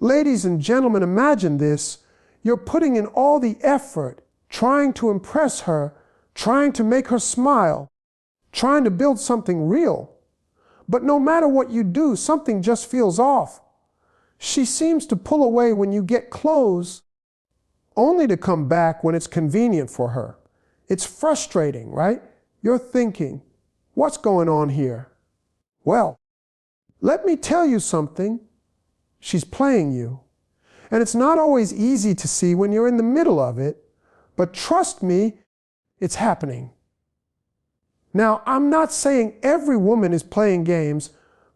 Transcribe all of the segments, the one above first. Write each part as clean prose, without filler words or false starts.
Ladies and gentlemen, imagine this. You're putting in all the effort, trying to impress her, trying to make her smile, trying to build something real. But no matter what you do, something just feels off. She seems to pull away when you get close, only to come back when it's convenient for her. It's frustrating, right? You're thinking, what's going on here? Well, let me tell you something. She's playing you. And it's not always easy to see when you're in the middle of it, but trust me, it's happening. Now, I'm not saying every woman is playing games,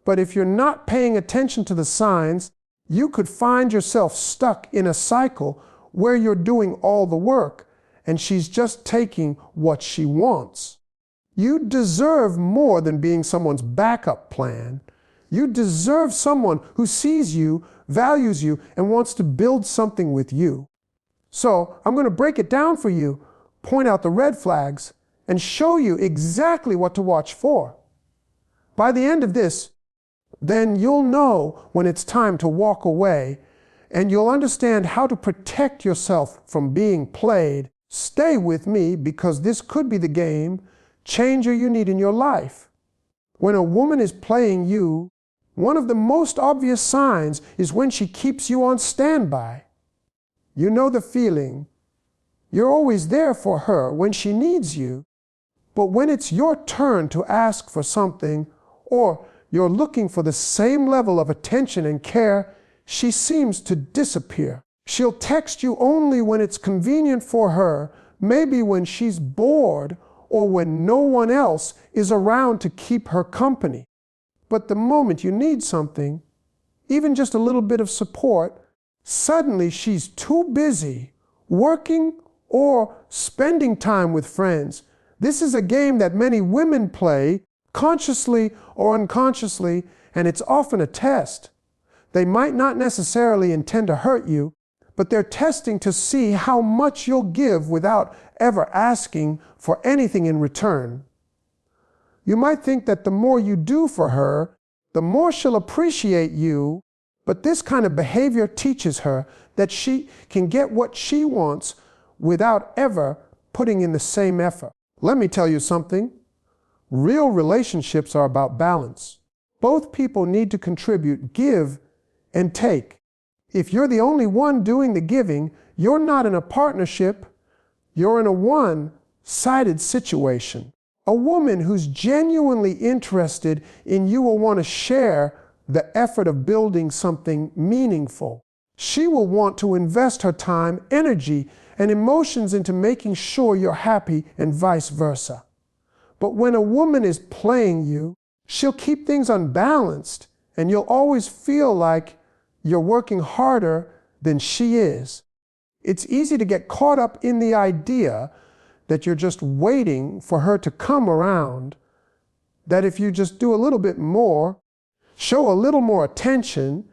but if you're not paying attention to the signs, you could find yourself stuck in a cycle where you're doing all the work and she's just taking what she wants. You deserve more than being someone's backup plan. You deserve someone who sees you, values you, and wants to build something with you. So I'm going to break it down for you, point out the red flags, and show you exactly what to watch for. By the end of this, then you'll know when it's time to walk away, and you'll understand how to protect yourself from being played. Stay with me, because this could be the game changer you need in your life. When a woman is playing you, one of the most obvious signs is when she keeps you on standby. You know the feeling. You're always there for her when she needs you, but when it's your turn to ask for something, or you're looking for the same level of attention and care, she seems to disappear. She'll text you only when it's convenient for her, maybe when she's bored or when no one else is around to keep her company. But the moment you need something, even just a little bit of support, suddenly she's too busy working or spending time with friends. This is a game that many women play, consciously or unconsciously, and it's often a test. They might not necessarily intend to hurt you, but they're testing to see how much you'll give without ever asking for anything in return. You might think that the more you do for her, the more she'll appreciate you, but this kind of behavior teaches her that she can get what she wants without ever putting in the same effort. Let me tell you something. Real relationships are about balance. Both people need to contribute, give, and take. If you're the only one doing the giving, you're not in a partnership, you're in a one-sided situation. A woman who's genuinely interested in you will want to share the effort of building something meaningful. She will want to invest her time, energy, and emotions into making sure you're happy and vice versa. But when a woman is playing you, she'll keep things unbalanced, and you'll always feel like you're working harder than she is. It's easy to get caught up in the idea that you're just waiting for her to come around, that if you just do a little bit more, show a little more attention,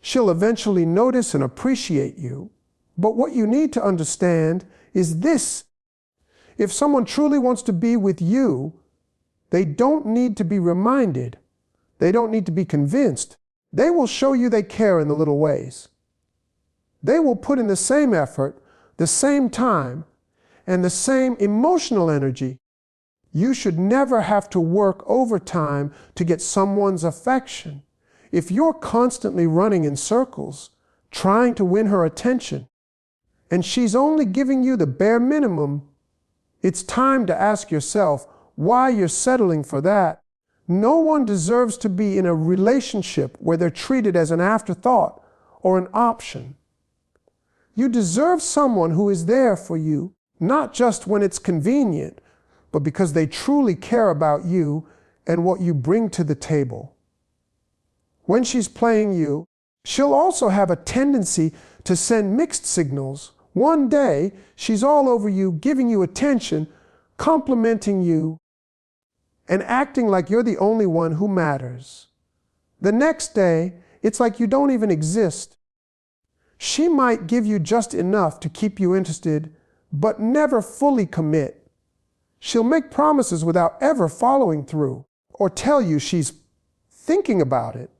she'll eventually notice and appreciate you. But what you need to understand is this: if someone truly wants to be with you, they don't need to be reminded. They don't need to be convinced. They will show you they care in the little ways. They will put in the same effort, the same time, and the same emotional energy. You should never have to work overtime to get someone's affection. If you're constantly running in circles, trying to win her attention, and she's only giving you the bare minimum, it's time to ask yourself why you're settling for that. No one deserves to be in a relationship where they're treated as an afterthought or an option. You deserve someone who is there for you, not just when it's convenient, but because they truly care about you and what you bring to the table. When she's playing you, she'll also have a tendency to send mixed signals. One day, she's all over you, giving you attention, complimenting you, and acting like you're the only one who matters. The next day, it's like you don't even exist. She might give you just enough to keep you interested, but never fully commit. She'll make promises without ever following through, or tell you she's thinking about it,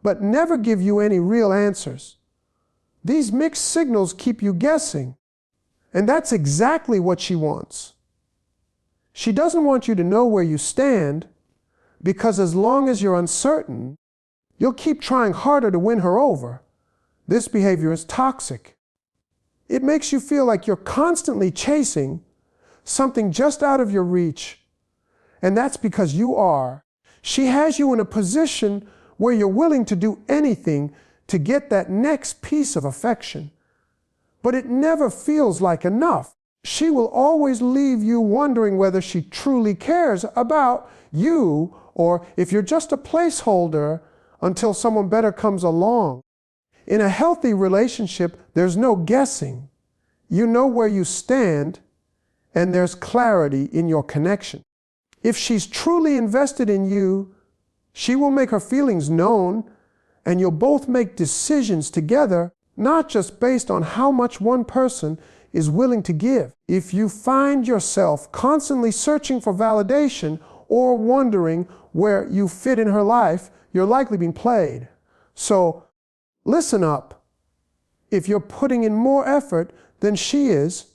but never give you any real answers. These mixed signals keep you guessing, and that's exactly what she wants. She doesn't want you to know where you stand, because as long as you're uncertain, you'll keep trying harder to win her over. This behavior is toxic. It makes you feel like you're constantly chasing something just out of your reach, and that's because you are. She has you in a position where you're willing to do anything to get that next piece of affection. But it never feels like enough. She will always leave you wondering whether she truly cares about you or if you're just a placeholder until someone better comes along. In a healthy relationship, there's no guessing. You know where you stand, and there's clarity in your connection. If she's truly invested in you, she will make her feelings known, and you'll both make decisions together, not just based on how much one person is willing to give. If you find yourself constantly searching for validation or wondering where you fit in her life, you're likely being played. So listen up. If you're putting in more effort than she is,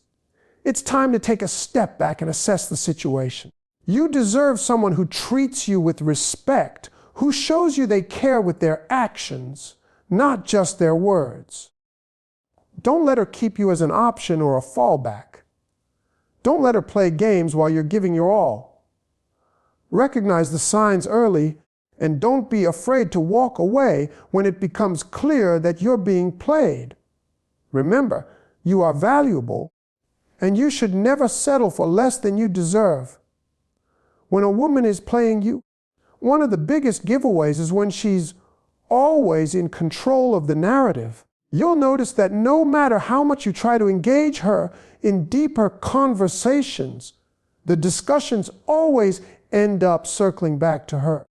it's time to take a step back and assess the situation. You deserve someone who treats you with respect, who shows you they care with their actions, not just their words. Don't let her keep you as an option or a fallback. Don't let her play games while you're giving your all. Recognize the signs early, and don't be afraid to walk away when it becomes clear that you're being played. Remember, you are valuable, and you should never settle for less than you deserve. When a woman is playing you, one of the biggest giveaways is when she's always in control of the narrative. You'll notice that no matter how much you try to engage her in deeper conversations, the discussions always end up circling back to her.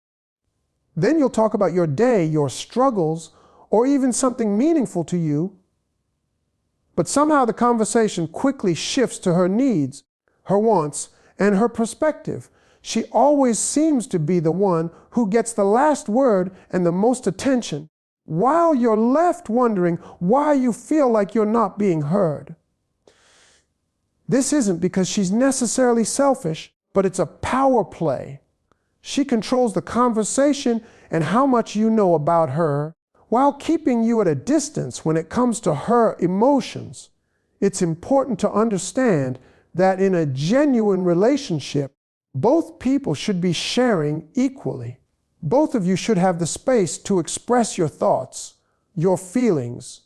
Then you'll talk about your day, your struggles, or even something meaningful to you. But somehow the conversation quickly shifts to her needs, her wants, and her perspective. She always seems to be the one who gets the last word and the most attention, while you're left wondering why you feel like you're not being heard. This isn't because she's necessarily selfish, but it's a power play. She controls the conversation and how much you know about her, while keeping you at a distance when it comes to her emotions. It's important to understand that in a genuine relationship, both people should be sharing equally. Both of you should have the space to express your thoughts, your feelings,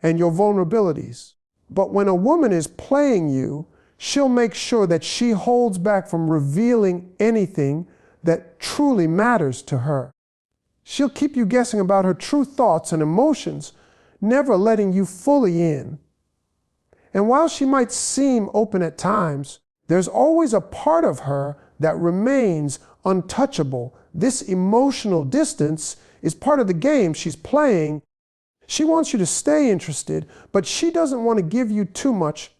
and your vulnerabilities. But when a woman is playing you, she'll make sure that she holds back from revealing anything that truly matters to her. She'll keep you guessing about her true thoughts and emotions, never letting you fully in. And while she might seem open at times, there's always a part of her that remains untouchable. This emotional distance is part of the game she's playing. She wants you to stay interested, but she doesn't want to give you too much.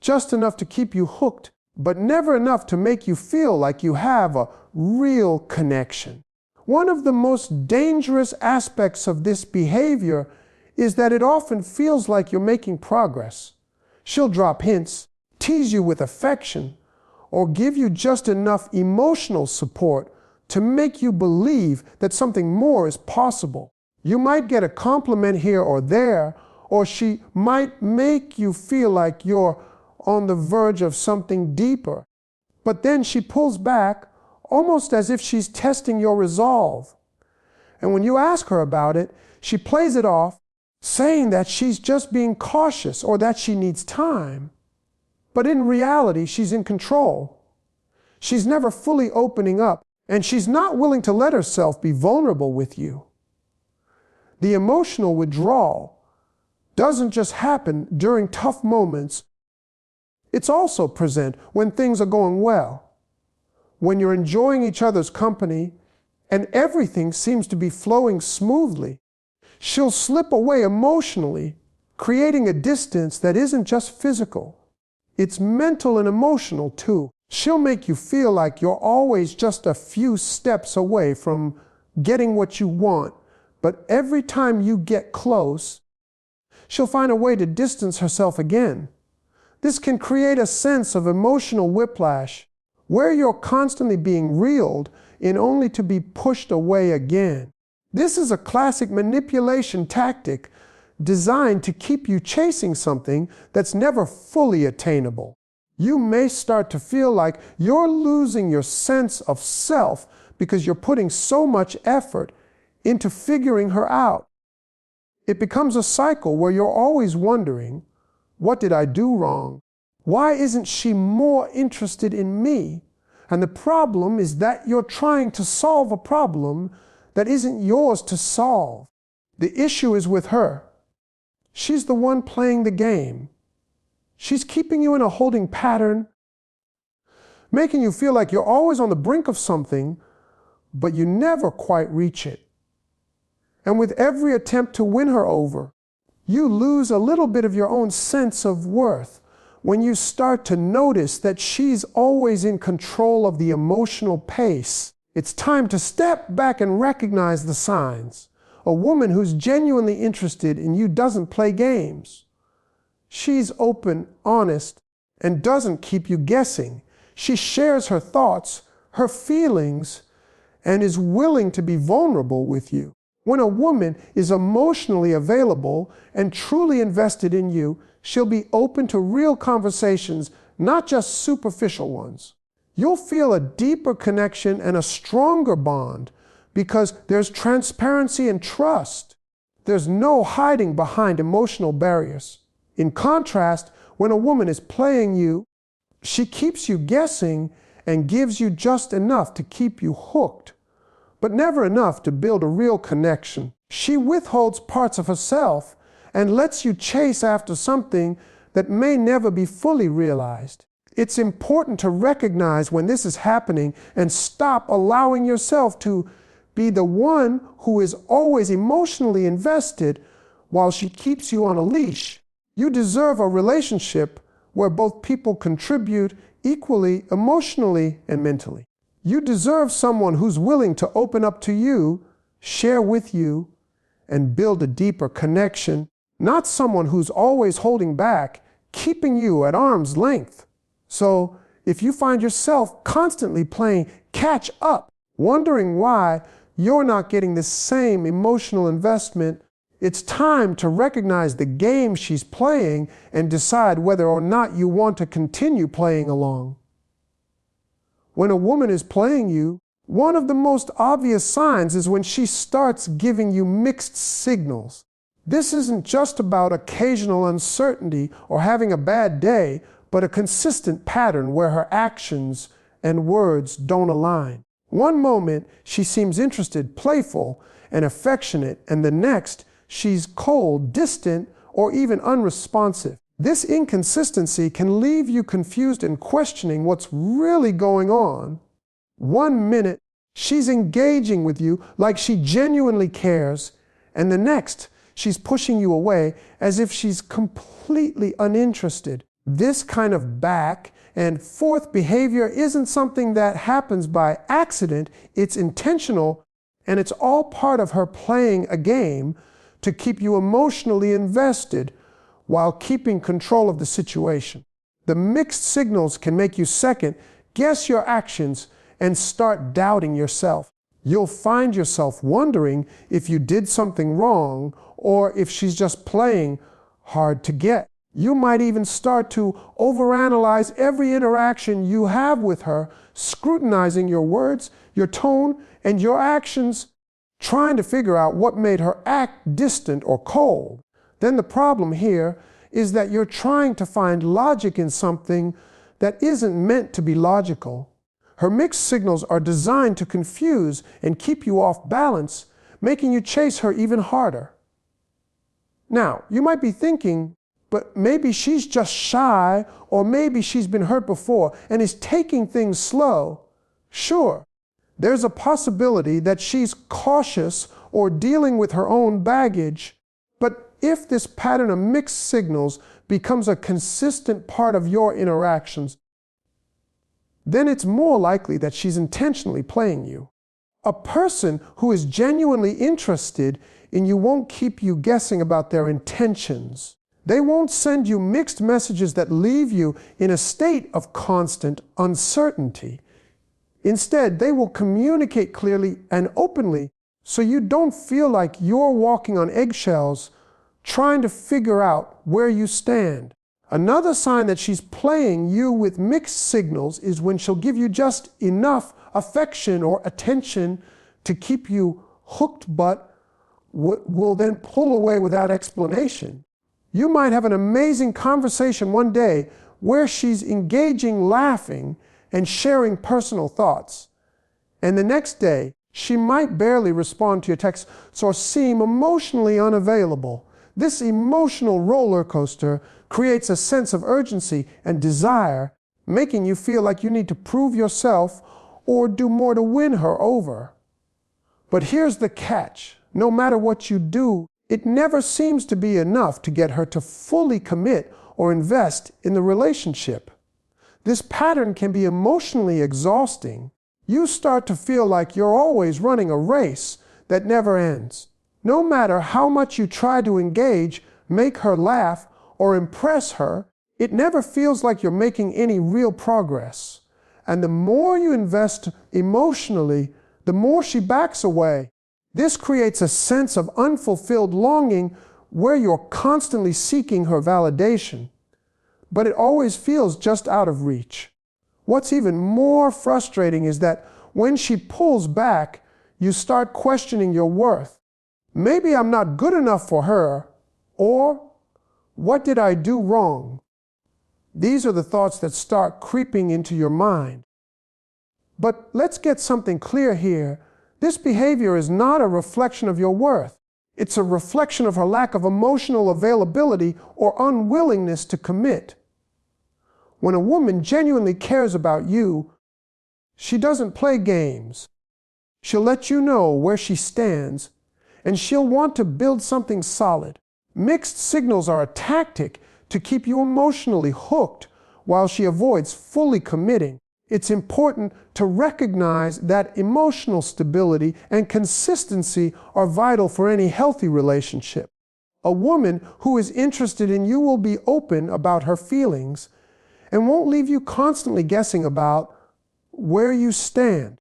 Just enough to keep you hooked, but never enough to make you feel like you have a real connection. One of the most dangerous aspects of this behavior is that it often feels like you're making progress. She'll drop hints, tease you with affection, or give you just enough emotional support to make you believe that something more is possible. You might get a compliment here or there, or she might make you feel like you're on the verge of something deeper. But then she pulls back, almost as if she's testing your resolve. And when you ask her about it, she plays it off, saying that she's just being cautious or that she needs time. But in reality, she's in control. She's never fully opening up, and she's not willing to let herself be vulnerable with you. The emotional withdrawal doesn't just happen during tough moments. It's also present when things are going well, when you're enjoying each other's company and everything seems to be flowing smoothly. She'll slip away emotionally, creating a distance that isn't just physical. It's mental and emotional too. She'll make you feel like you're always just a few steps away from getting what you want, But every time you get close, she'll find a way to distance herself again. This can create a sense of emotional whiplash, where you're constantly being reeled in only to be pushed away again. This is a classic manipulation tactic designed to keep you chasing something that's never fully attainable. You may start to feel like you're losing your sense of self because you're putting so much effort into figuring her out. It becomes a cycle where you're always wondering, what did I do wrong? Why isn't she more interested in me? And the problem is that you're trying to solve a problem that isn't yours to solve. The issue is with her. She's the one playing the game. She's keeping you in a holding pattern, making you feel like you're always on the brink of something, but you never quite reach it. And with every attempt to win her over, you lose a little bit of your own sense of worth when you start to notice that she's always in control of the emotional pace. It's time to step back and recognize the signs. A woman who's genuinely interested in you doesn't play games. She's open, honest, and doesn't keep you guessing. She shares her thoughts, her feelings, and is willing to be vulnerable with you. When a woman is emotionally available and truly invested in you, she'll be open to real conversations, not just superficial ones. You'll feel a deeper connection and a stronger bond because there's transparency and trust. There's no hiding behind emotional barriers. In contrast, when a woman is playing you, she keeps you guessing and gives you just enough to keep you hooked, but never enough to build a real connection. She withholds parts of herself and lets you chase after something that may never be fully realized. It's important to recognize when this is happening and stop allowing yourself to be the one who is always emotionally invested while she keeps you on a leash. You deserve a relationship where both people contribute equally emotionally and mentally. You deserve someone who's willing to open up to you, share with you, and build a deeper connection, not someone who's always holding back, keeping you at arm's length. So if you find yourself constantly playing catch up, wondering why you're not getting the same emotional investment, it's time to recognize the game she's playing and decide whether or not you want to continue playing along. When a woman is playing you, one of the most obvious signs is when she starts giving you mixed signals. This isn't just about occasional uncertainty or having a bad day, but a consistent pattern where her actions and words don't align. One moment, she seems interested, playful, and affectionate, and the next, she's cold, distant, or even unresponsive. This inconsistency can leave you confused and questioning what's really going on. One minute, she's engaging with you like she genuinely cares, and the next, she's pushing you away as if she's completely uninterested. This kind of back and forth behavior isn't something that happens by accident. It's intentional, and it's all part of her playing a game to keep you emotionally invested while keeping control of the situation. The mixed signals can make you second guess your actions and start doubting yourself. You'll find yourself wondering if you did something wrong or if she's just playing hard to get. You might even start to overanalyze every interaction you have with her, scrutinizing your words, your tone, and your actions, trying to figure out what made her act distant or cold. Then the problem here is that you're trying to find logic in something that isn't meant to be logical. Her mixed signals are designed to confuse and keep you off balance, making you chase her even harder. Now, you might be thinking, but maybe she's just shy, or maybe she's been hurt before and is taking things slow. Sure, there's a possibility that she's cautious or dealing with her own baggage, but if this pattern of mixed signals becomes a consistent part of your interactions, then it's more likely that she's intentionally playing you. A person who is genuinely interested in you won't keep you guessing about their intentions. They won't send you mixed messages that leave you in a state of constant uncertainty. Instead, they will communicate clearly and openly so you don't feel like you're walking on eggshells trying to figure out where you stand. Another sign that she's playing you with mixed signals is when she'll give you just enough affection or attention to keep you hooked, but will then pull away without explanation. You might have an amazing conversation one day where she's engaging, laughing, and sharing personal thoughts. And the next day, she might barely respond to your texts or seem emotionally unavailable. This emotional roller coaster creates a sense of urgency and desire, making you feel like you need to prove yourself or do more to win her over. But here's the catch. No matter what you do, it never seems to be enough to get her to fully commit or invest in the relationship. This pattern can be emotionally exhausting. You start to feel like you're always running a race that never ends. No matter how much you try to engage, make her laugh, or impress her, it never feels like you're making any real progress. And the more you invest emotionally, the more she backs away. This creates a sense of unfulfilled longing where you're constantly seeking her validation, but it always feels just out of reach. What's even more frustrating is that when she pulls back, you start questioning your worth. Maybe I'm not good enough for her, or what did I do wrong? These are the thoughts that start creeping into your mind. But let's get something clear here. This behavior is not a reflection of your worth. It's a reflection of her lack of emotional availability or unwillingness to commit. When a woman genuinely cares about you, she doesn't play games. She'll let you know where she stands, and she'll want to build something solid. Mixed signals are a tactic to keep you emotionally hooked while she avoids fully committing. It's important to recognize that emotional stability and consistency are vital for any healthy relationship. A woman who is interested in you will be open about her feelings and won't leave you constantly guessing about where you stand.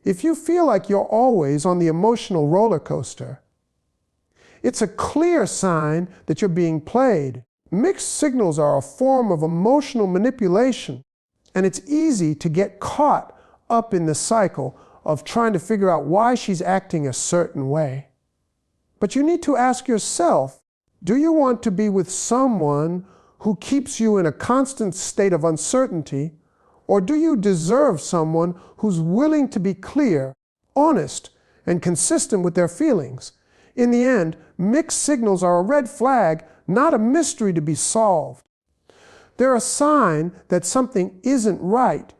If you feel like you're always on the emotional roller coaster, it's a clear sign that you're being played. Mixed signals are a form of emotional manipulation, and it's easy to get caught up in the cycle of trying to figure out why she's acting a certain way. But you need to ask yourself, do you want to be with someone who keeps you in a constant state of uncertainty, or do you deserve someone who's willing to be clear, honest, and consistent with their feelings? In the end, mixed signals are a red flag, not a mystery to be solved. They're a sign that something isn't right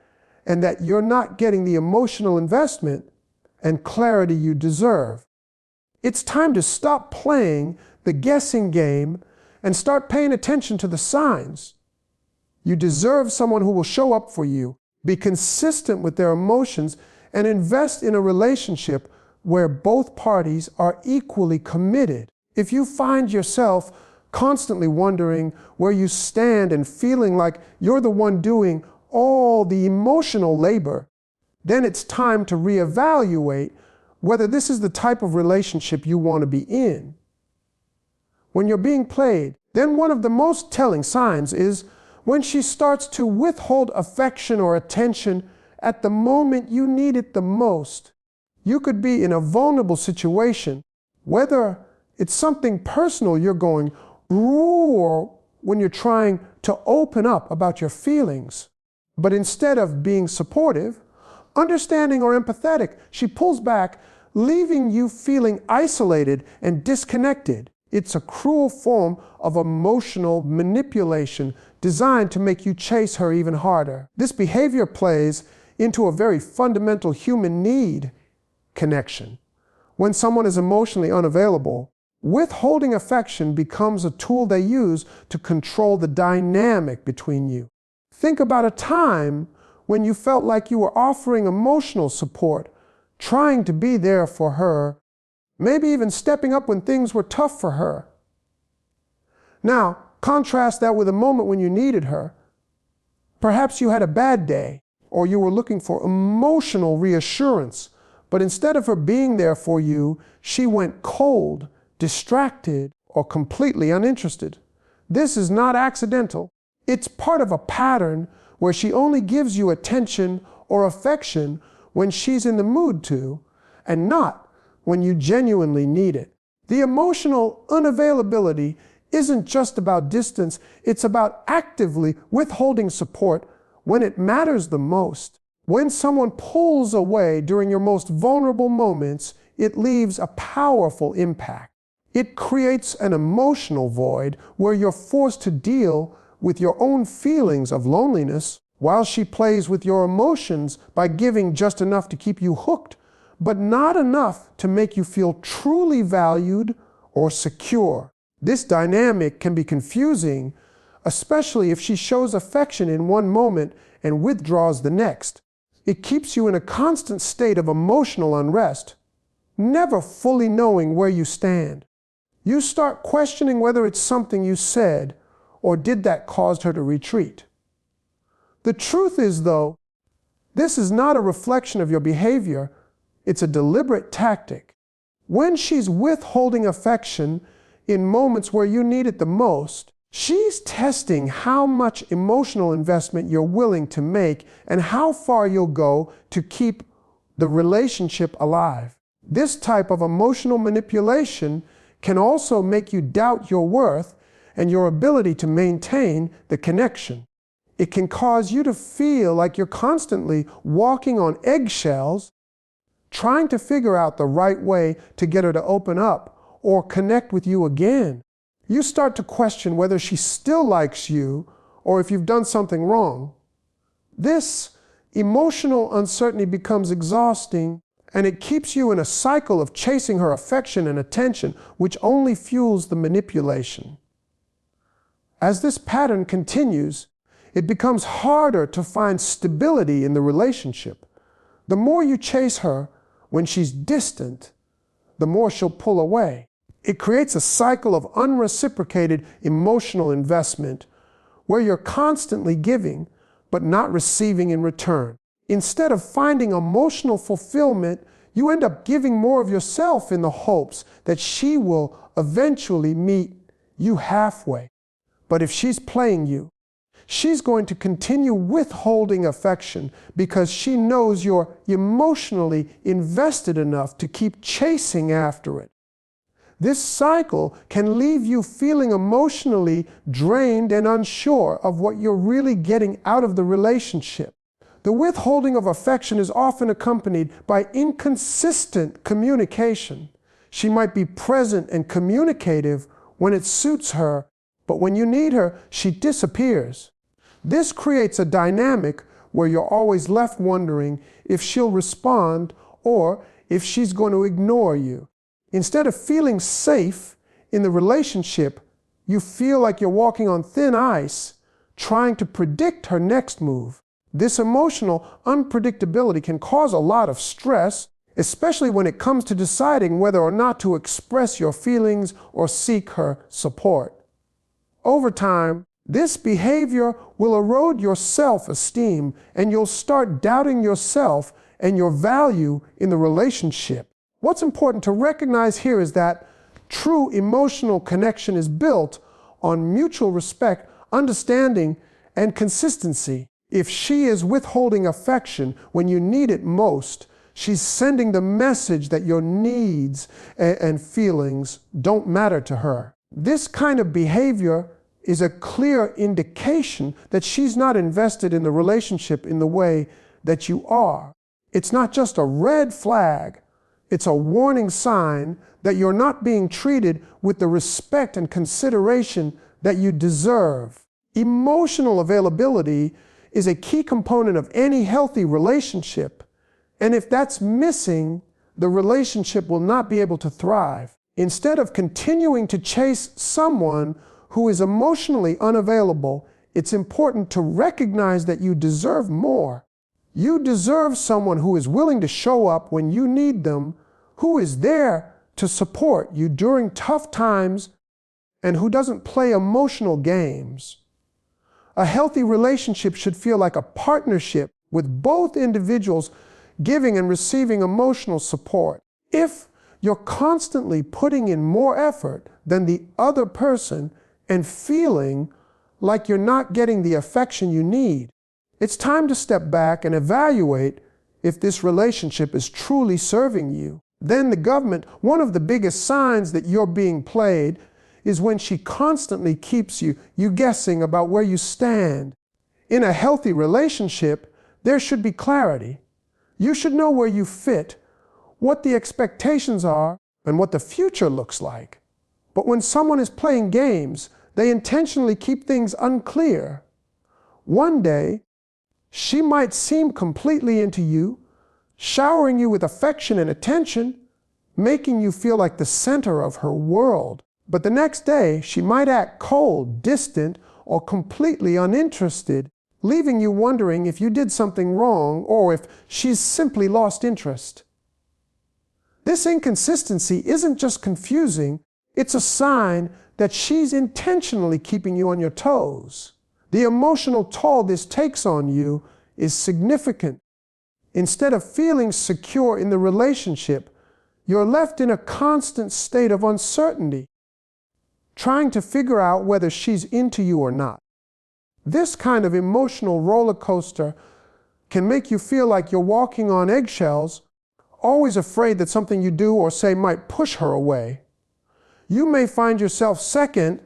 and that you're not getting the emotional investment and clarity you deserve. It's time to stop playing the guessing game and start paying attention to the signs. You deserve someone who will show up for you, be consistent with their emotions, and invest in a relationship where both parties are equally committed. If you find yourself constantly wondering where you stand and feeling like you're the one doing all the emotional labor, then it's time to reevaluate whether this is the type of relationship you want to be in. When you're being played, then one of the most telling signs is when she starts to withhold affection or attention at the moment you need it the most. You could be in a vulnerable situation, whether it's something personal you're going through or when you're trying to open up about your feelings. But instead of being supportive, understanding, or empathetic, she pulls back, leaving you feeling isolated and disconnected. It's a cruel form of emotional manipulation designed to make you chase her even harder. This behavior plays into a very fundamental human need: connection. When someone is emotionally unavailable, withholding affection becomes a tool they use to control the dynamic between you. Think about a time when you felt like you were offering emotional support, trying to be there for her, maybe even stepping up when things were tough for her. Now, contrast that with a moment when you needed her. Perhaps you had a bad day, or you were looking for emotional reassurance, but instead of her being there for you, she went cold, distracted, or completely uninterested. This is not accidental. It's part of a pattern where she only gives you attention or affection when she's in the mood to, and not when you genuinely need it. The emotional unavailability isn't just about distance, it's about actively withholding support when it matters the most. When someone pulls away during your most vulnerable moments, it leaves a powerful impact. It creates an emotional void where you're forced to deal with your own feelings of loneliness while she plays with your emotions by giving just enough to keep you hooked, but not enough to make you feel truly valued or secure. This dynamic can be confusing, especially if she shows affection in one moment and withdraws the next. It keeps you in a constant state of emotional unrest, never fully knowing where you stand. You start questioning whether it's something you said or did that cause her to retreat. The truth is, though, this is not a reflection of your behavior, it's a deliberate tactic. When she's withholding affection in moments where you need it the most, she's testing how much emotional investment you're willing to make and how far you'll go to keep the relationship alive. This type of emotional manipulation can also make you doubt your worth and your ability to maintain the connection. It can cause you to feel like you're constantly walking on eggshells, trying to figure out the right way to get her to open up or connect with you again. You start to question whether she still likes you or if you've done something wrong. This emotional uncertainty becomes exhausting, and it keeps you in a cycle of chasing her affection and attention, which only fuels the manipulation. As this pattern continues, it becomes harder to find stability in the relationship. The more you chase her when she's distant, the more she'll pull away. It creates a cycle of unreciprocated emotional investment where you're constantly giving but not receiving in return. Instead of finding emotional fulfillment, you end up giving more of yourself in the hopes that she will eventually meet you halfway. But if she's playing you, she's going to continue withholding affection because she knows you're emotionally invested enough to keep chasing after it. This cycle can leave you feeling emotionally drained and unsure of what you're really getting out of the relationship. The withholding of affection is often accompanied by inconsistent communication. She might be present and communicative when it suits her, but when you need her, she disappears. This creates a dynamic where you're always left wondering if she'll respond or if she's going to ignore you. Instead of feeling safe in the relationship, you feel like you're walking on thin ice, trying to predict her next move. This emotional unpredictability can cause a lot of stress, especially when it comes to deciding whether or not to express your feelings or seek her support. Over time, this behavior will erode your self-esteem, and you'll start doubting yourself and your value in the relationship. What's important to recognize here is that true emotional connection is built on mutual respect, understanding, and consistency. If she is withholding affection when you need it most, she's sending the message that your needs and feelings don't matter to her. This kind of behavior is a clear indication that she's not invested in the relationship in the way that you are. It's not just a red flag, it's a warning sign that you're not being treated with the respect and consideration that you deserve. Emotional availability is a key component of any healthy relationship, and if that's missing, the relationship will not be able to thrive. Instead of continuing to chase someone who is emotionally unavailable, it's important to recognize that you deserve more. You deserve someone who is willing to show up when you need them, who is there to support you during tough times, and who doesn't play emotional games. A healthy relationship should feel like a partnership with both individuals giving and receiving emotional support. If you're constantly putting in more effort than the other person and feeling like you're not getting the affection you need, it's time to step back and evaluate if this relationship is truly serving you. Then the government, one of the biggest signs that you're being played is when she constantly keeps you guessing about where you stand. In a healthy relationship, there should be clarity. You should know where you fit, what the expectations are, and what the future looks like. But when someone is playing games, they intentionally keep things unclear. One day, she might seem completely into you, showering you with affection and attention, making you feel like the center of her world. But the next day, she might act cold, distant, or completely uninterested, leaving you wondering if you did something wrong or if she's simply lost interest. This inconsistency isn't just confusing, it's a sign that she's intentionally keeping you on your toes. The emotional toll this takes on you is significant. Instead of feeling secure in the relationship, you're left in a constant state of uncertainty, trying to figure out whether she's into you or not. This kind of emotional roller coaster can make you feel like you're walking on eggshells, always afraid that something you do or say might push her away. You may find yourself second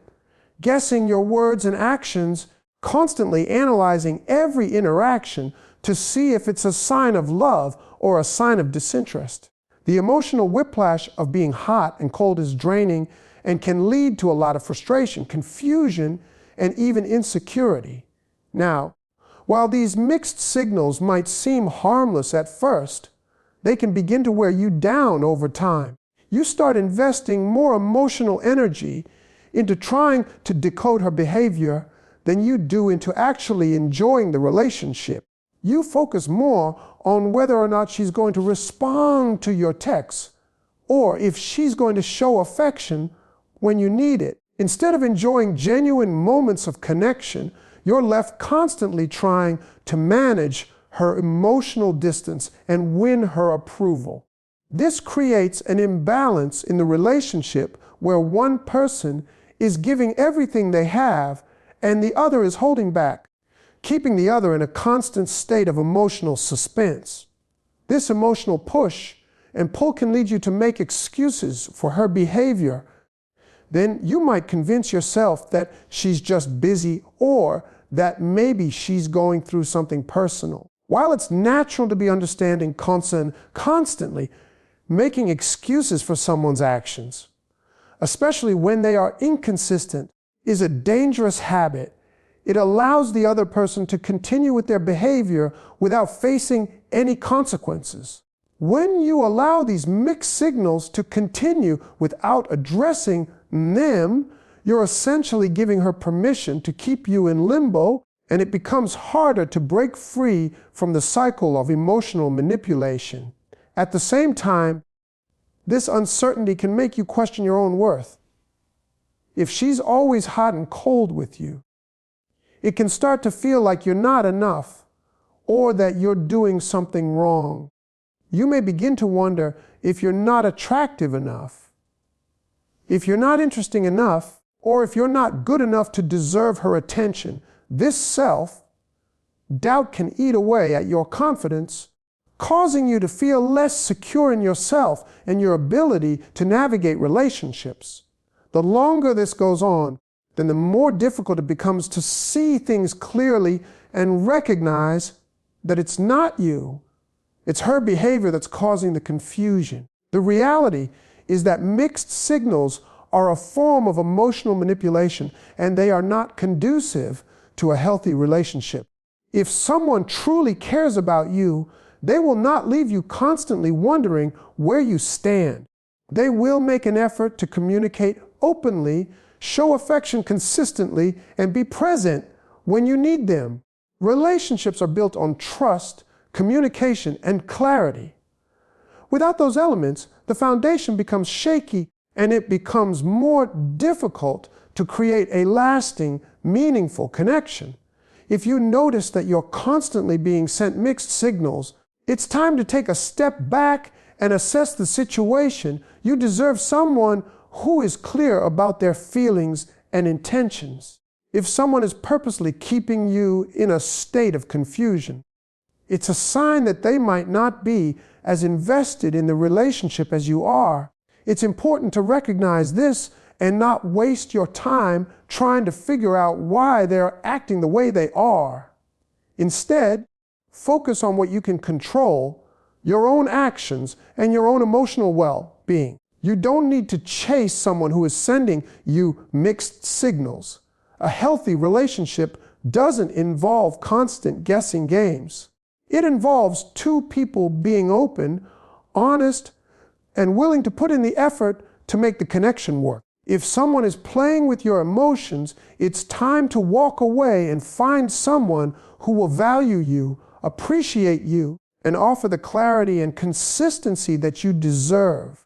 guessing your words and actions, constantly analyzing every interaction to see if it's a sign of love or a sign of disinterest. The emotional whiplash of being hot and cold is draining and can lead to a lot of frustration, confusion, and even insecurity. Now, while these mixed signals might seem harmless at first, they can begin to wear you down over time. You start investing more emotional energy into trying to decode her behavior than you do into actually enjoying the relationship. You focus more on whether or not she's going to respond to your texts, or if she's going to show affection when you need it. Instead of enjoying genuine moments of connection, you're left constantly trying to manage her emotional distance and win her approval. This creates an imbalance in the relationship where one person is giving everything they have and the other is holding back, keeping the other in a constant state of emotional suspense. This emotional push and pull can lead you to make excuses for her behavior. Then you might convince yourself that she's just busy or that maybe she's going through something personal. While it's natural to be understanding constantly making excuses for someone's actions, especially when they are inconsistent, is a dangerous habit. It allows the other person to continue with their behavior without facing any consequences. When you allow these mixed signals to continue without addressing them, you're essentially giving her permission to keep you in limbo, and it becomes harder to break free from the cycle of emotional manipulation. At the same time, this uncertainty can make you question your own worth. If she's always hot and cold with you, it can start to feel like you're not enough or that you're doing something wrong. You may begin to wonder if you're not attractive enough, if you're not interesting enough, or if you're not good enough to deserve her attention. This self-doubt can eat away at your confidence, causing you to feel less secure in yourself and your ability to navigate relationships. The longer this goes on, then the more difficult it becomes to see things clearly and recognize that it's not you. It's her behavior that's causing the confusion. The reality is that mixed signals are a form of emotional manipulation, and they are not conducive to a healthy relationship. If someone truly cares about you, they will not leave you constantly wondering where you stand. They will make an effort to communicate openly, show affection consistently, and be present when you need them. Relationships are built on trust, communication, and clarity. Without those elements, the foundation becomes shaky and it becomes more difficult to create a lasting, meaningful connection. If you notice that you're constantly being sent mixed signals, it's time to take a step back and assess the situation. You deserve someone who is clear about their feelings and intentions. If someone is purposely keeping you in a state of confusion, it's a sign that they might not be as invested in the relationship as you are. It's important to recognize this and not waste your time trying to figure out why they're acting the way they are. Instead, focus on what you can control, your own actions, and your own emotional well-being. You don't need to chase someone who is sending you mixed signals. A healthy relationship doesn't involve constant guessing games. It involves two people being open, honest, and willing to put in the effort to make the connection work. If someone is playing with your emotions, it's time to walk away and find someone who will value you, appreciate you, and offer the clarity and consistency that you deserve.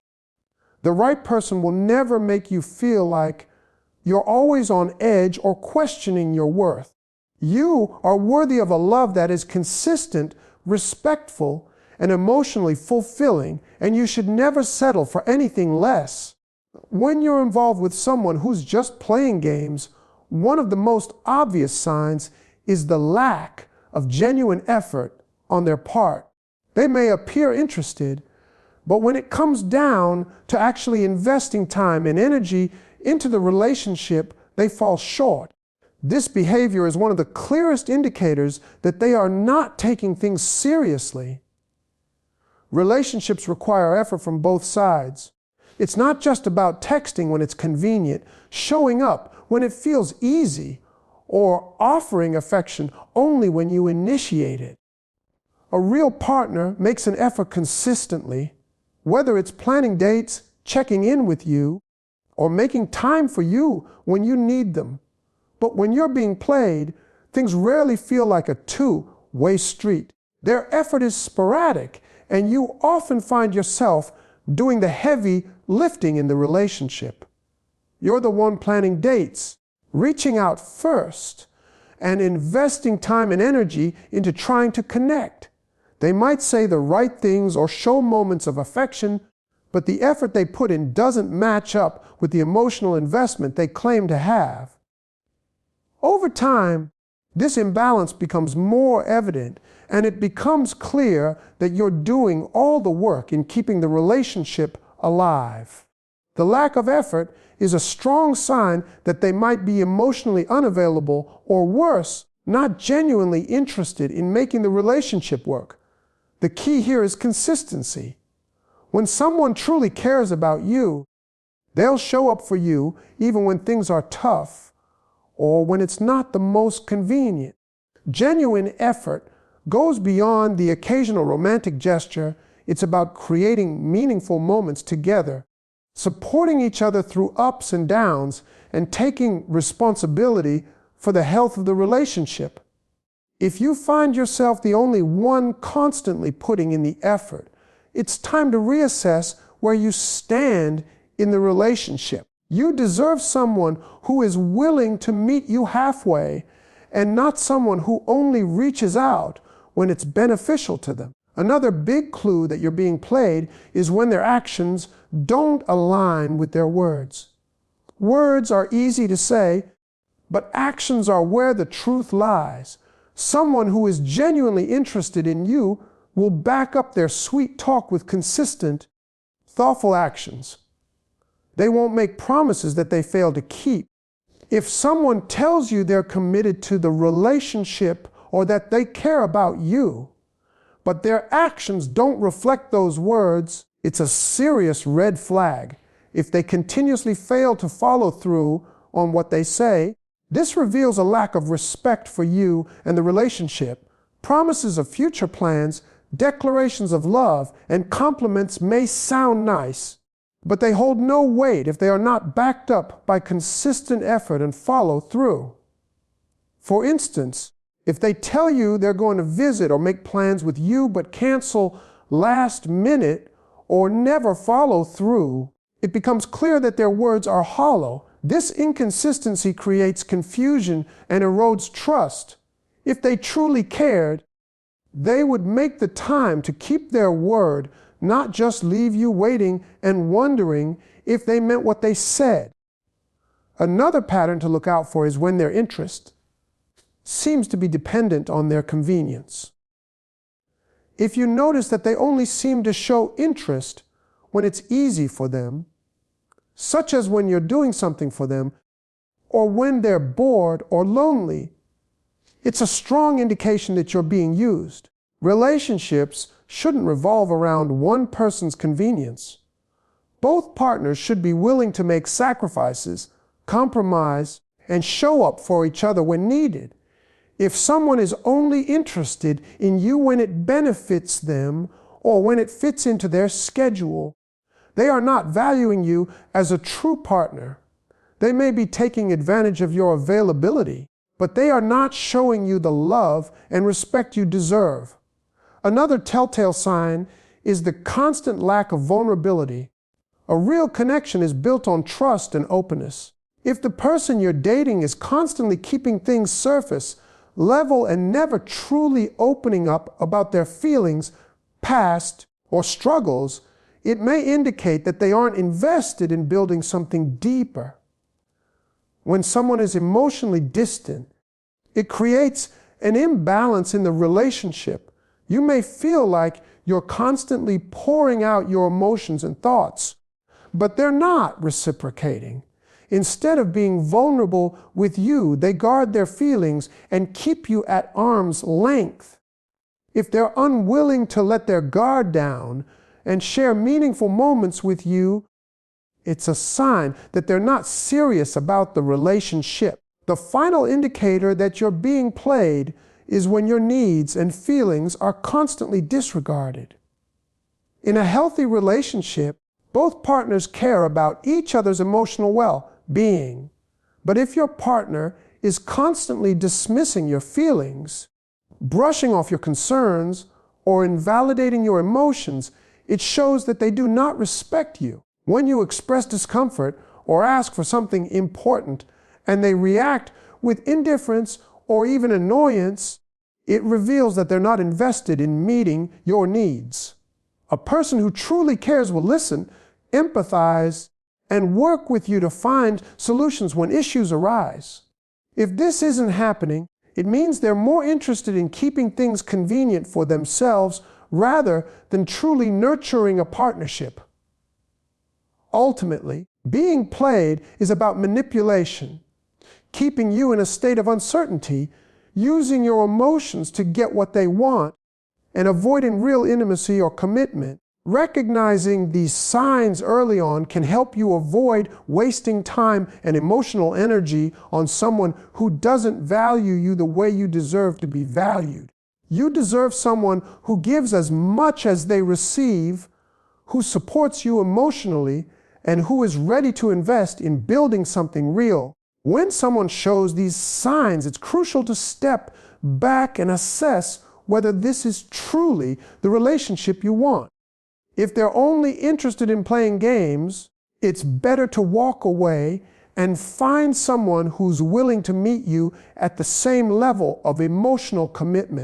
The right person will never make you feel like you're always on edge or questioning your worth. You are worthy of a love that is consistent, respectful, and emotionally fulfilling, and you should never settle for anything less. When you're involved with someone who's just playing games, one of the most obvious signs is the lack of genuine effort on their part. They may appear interested, but when it comes down to actually investing time and energy into the relationship, they fall short. This behavior is one of the clearest indicators that they are not taking things seriously. Relationships require effort from both sides. It's not just about texting when it's convenient, showing up when it feels easy, or offering affection only when you initiate it. A real partner makes an effort consistently, whether it's planning dates, checking in with you, or making time for you when you need them. But when you're being played, things rarely feel like a two-way street. Their effort is sporadic, and you often find yourself doing the heavy lifting in the relationship. You're the one planning dates, reaching out first, and investing time and energy into trying to connect. They might say the right things or show moments of affection, but the effort they put in doesn't match up with the emotional investment they claim to have. Over time, this imbalance becomes more evident, and it becomes clear that you're doing all the work in keeping the relationship alive. The lack of effort is a strong sign that they might be emotionally unavailable, or worse, not genuinely interested in making the relationship work. The key here is consistency. When someone truly cares about you, they'll show up for you even when things are tough or when it's not the most convenient. Genuine effort goes beyond the occasional romantic gesture. It's about creating meaningful moments together, supporting each other through ups and downs, and taking responsibility for the health of the relationship. If you find yourself the only one constantly putting in the effort, it's time to reassess where you stand in the relationship. You deserve someone who is willing to meet you halfway, and not someone who only reaches out when it's beneficial to them. Another big clue that you're being played is when their actions don't align with their words. Words are easy to say, but actions are where the truth lies. Someone who is genuinely interested in you will back up their sweet talk with consistent, thoughtful actions. They won't make promises that they fail to keep. If someone tells you they're committed to the relationship or that they care about you, but their actions don't reflect those words, it's a serious red flag. If they continuously fail to follow through on what they say, this reveals a lack of respect for you and the relationship. Promises of future plans, declarations of love, and compliments may sound nice, but they hold no weight if they are not backed up by consistent effort and follow through. For instance, If they tell you they're going to visit or make plans with you but cancel last minute or never follow through, it becomes clear that their words are hollow. This inconsistency creates confusion and erodes trust. If they truly cared, they would make the time to keep their word, not just leave you waiting and wondering if they meant what they said. Another pattern to look out for is when their interest seems to be dependent on their convenience. If you notice that they only seem to show interest when it's easy for them, such as when you're doing something for them, or when they're bored or lonely, it's a strong indication that you're being used. Relationships shouldn't revolve around one person's convenience. Both partners should be willing to make sacrifices, compromise, and show up for each other when needed. If someone is only interested in you when it benefits them or when it fits into their schedule, they are not valuing you as a true partner. They may be taking advantage of your availability, but they are not showing you the love and respect you deserve. Another telltale sign is the constant lack of vulnerability. A real connection is built on trust and openness. If the person you're dating is constantly keeping things surface level and never truly opening up about their feelings, past, or struggles, it may indicate that they aren't invested in building something deeper. When someone is emotionally distant, it creates an imbalance in the relationship. You may feel like you're constantly pouring out your emotions and thoughts, but they're not reciprocating. Instead of being vulnerable with you, they guard their feelings and keep you at arm's length. If they're unwilling to let their guard down and share meaningful moments with you, it's a sign that they're not serious about the relationship. The final indicator that you're being played is when your needs and feelings are constantly disregarded. In a healthy relationship, both partners care about each other's emotional well-being. But if your partner is constantly dismissing your feelings, brushing off your concerns, or invalidating your emotions, it shows that they do not respect you. When you express discomfort or ask for something important and they react with indifference or even annoyance, it reveals that they're not invested in meeting your needs. A person who truly cares will listen, empathize, and work with you to find solutions when issues arise. If this isn't happening, it means they're more interested in keeping things convenient for themselves rather than truly nurturing a partnership. Ultimately, being played is about manipulation, keeping you in a state of uncertainty, using your emotions to get what they want, and avoiding real intimacy or commitment. Recognizing these signs early on can help you avoid wasting time and emotional energy on someone who doesn't value you the way you deserve to be valued. You deserve someone who gives as much as they receive, who supports you emotionally, and who is ready to invest in building something real. When someone shows these signs, it's crucial to step back and assess whether this is truly the relationship you want. If they're only interested in playing games, it's better to walk away and find someone who's willing to meet you at the same level of emotional commitment.